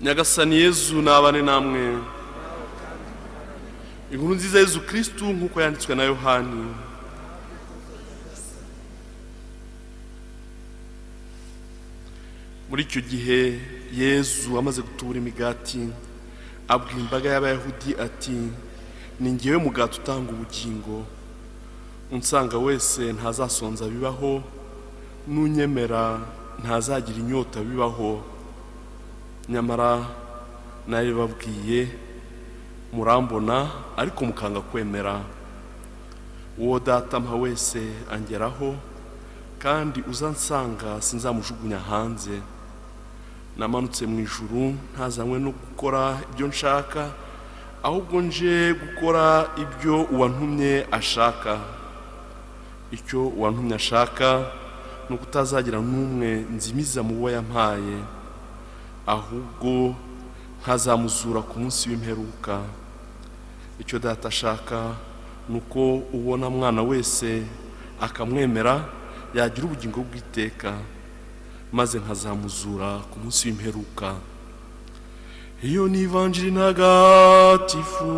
Nyagasani Yezu nabane namwe. Inkuru nziza Yezu Kristu nkuko yanditswe na Yohani. Muri icyo gihe Yezu amaze gutubura imigati abwira imbaga y'Abayahudi ati, ni njyewe mugati utanga ubugingo, unsanga wese ntazasonza bibaho, n'unyemera ntazagira inyota bibaho. Nyamara nari babwiye murambona ariko mukanga kwemera. Uwo Data ampa wese angeraho, kandi uzansanga sinzamujugunya hanze. Namanutse mu ijuru ntazanywe no gukora ibyo nshaka, ahubwo nje gukora ibyo uwantumye ashaka. Icyo uwantumye ashaka ni ukutazagira n'umwe nzimiza mu bo yampaye, ahubwo nkazamuzura ku munsi w'imperuka. Icyo Data ashaka ni uko ubona mwana wese akamwemera yagira ubugingo bw'iteka, maze nkazamuzura ku munsi w'imperuka. Iyo ni ivanjiri ntagatifu.